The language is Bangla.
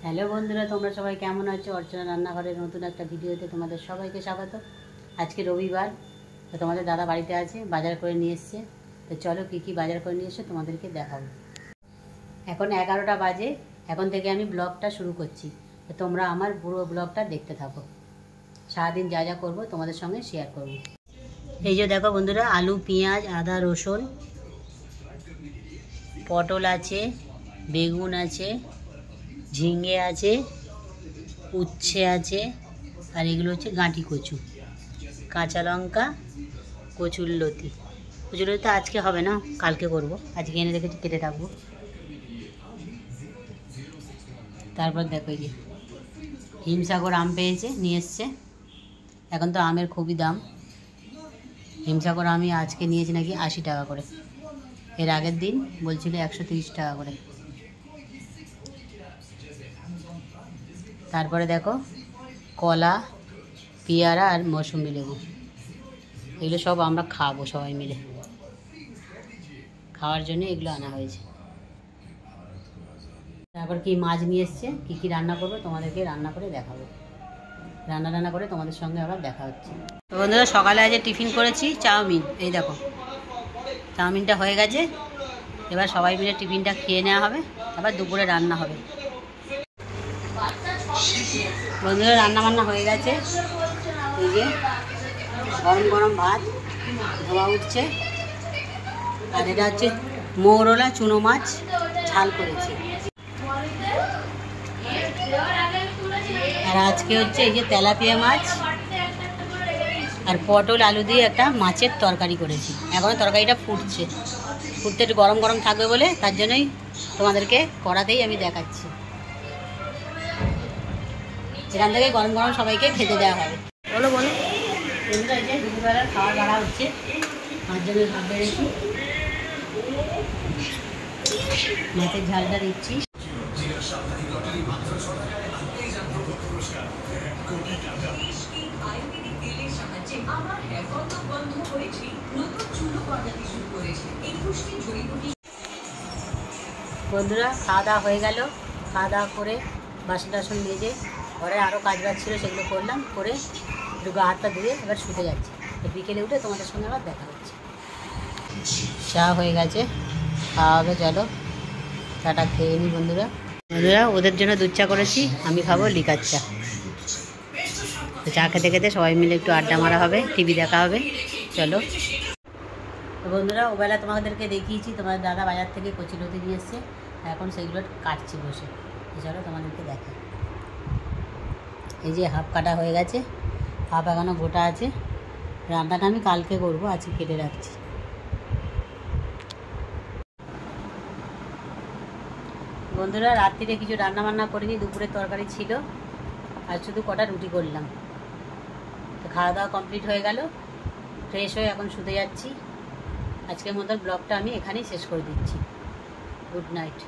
হ্যালো বন্ধুরা, তোমরা সবাই কেমন আছো? অর্চনা রান্নাঘরের নতুন একটা ভিডিওতে তোমাদের সবাইকে স্বাগত। আজকে রবিবার, তো তোমাদের দাদা বাড়িতে আছে, বাজার করে নিয়ে এসছে। তো চলো কী কী বাজার করে নিয়ে এসে তোমাদেরকে দেখাবো। এখন 11টা বাজে, এখন থেকে আমি ব্লগটা শুরু করছি। তো তোমরা আমার পুরো ব্লগটা দেখতে থাকো। সারাদিন যা যা করবো তোমাদের সঙ্গে শেয়ার করবো। এই যে দেখো বন্ধুরা, আলু, পেঁয়াজ, আদা, রসুন, পটল আছে, বেগুন আছে, ঝিঙে আছে, উচ্ছে আছে, আর এগুলো হচ্ছে গাঁটি কচু, কাঁচা লঙ্কা, কচুরলতি। কচুরলতি আজকে হবে না, কালকে করব, আজকে এনে রেখেছি, কেটে রাখবো। তারপর দেখো, এই যে হিমসাগর আম পেয়েছে, নিয়ে এসছে। এখন তো আমের খুবই দাম। হিমসাগর আমি আজকে নিয়েছি নাকি 80 টাকা করে, এর আগের দিন বলছিল 130 টাকা করে। তারপরে দেখো কলা, পেয়ারা আর মৌসুমি লেবু, এগুলো সব আমরা খাবো সবাই মিলে, খাওয়ার জন্য এগুলো আনা হয়েছে। তারপর কি মাছ নিয়ে এসছে, কী কী রান্না করবো তোমাদেরকে রান্না করে দেখাবো। রান্না করে তোমাদের সঙ্গে আবার দেখা হচ্ছে। তো বন্ধুরা, সকালে আজ টিফিন করেছি চাউমিন। এই দেখো চাউমিনটা হয়ে গেছে, এবার সবাই মিলে টিফিনটা খেয়ে নেওয়া হবে, তারপর দুপুরে রান্না হবে। বন্ধুরা, রান্না বান্না হয়ে গেছে। এই যে গরম গরম ভাত ধোয়া উঠছে, আর এটা হচ্ছে মৌরলা চুনো মাছ ঝাল করেছে। আর আজকে হচ্ছে এই যে তেলাপিয়া মাছ আর পটল আলু দিয়ে একটা মাছের তরকারি করেছি। এখনও তরকারিটা ফুটছে, ফুটতে একটু গরম গরম থাকবে বলে, তার জন্যই তোমাদেরকে কড়াতেই আমি দেখাচ্ছি। এখান থেকে গরম গরম সবাইকে খেতে দেওয়া হবে। বলো বলো বন্ধুরা, এই যে দুপুরবেলার খাওয়া দাওয়া হচ্ছে, মাছ জন্য ভাত বেড়েছি, মাছের ঝালটা দিচ্ছি। বন্ধুরা, খাওয়া দাওয়া হয়ে গেল। খাওয়া দাওয়া করে বাসন টাসন মেজে ঘরে আরও কাজ বাজ ছিল, সেগুলো করলাম, করে একটু গা হাতটা ধুয়ে এবার শুতে যাচ্ছি। তো বিকেলে উঠে তোমাদের সঙ্গে আবার দেখা হচ্ছে। চা হয়ে গেছে, খাওয়া হবে, চলো চাটা খেয়ে নিই। বন্ধুরা ওদের জন্য দুধ চা করেছি, আমি খাবো লিকার চা। তো চা খেতে খেতে সবাই মিলে একটু আড্ডা মারা হবে, টিভি দেখা হবে, চলো। তো বন্ধুরা, ওবেলা তোমাদেরকে দেখিয়েছি, তোমার দাদা বাজার থেকে কচুরলতি নিয়ে এসছে, এখন সেগুলো কাটছি বসে। চলো তোমাদেরকে দেখে। এই যে হাফ কাটা হয়ে গেছে, হাফ এখনো গোটা আছে। রান্নাটা আমি কালকে করবো, আজকে কেটে রাখছি। বন্ধুরা, রাত্রিরে কিছু রান্না বান্না করিনি, দুপুরের তরকারি ছিল, আর শুধু কটা রুটি করলাম। তো খাওয়া দাওয়া কমপ্লিট হয়ে গেল, ফ্রেশ হয়ে এখন শুতে যাচ্ছি। আজকের মতো ব্লগটা আমি এখানেই শেষ করে দিচ্ছি। Good night.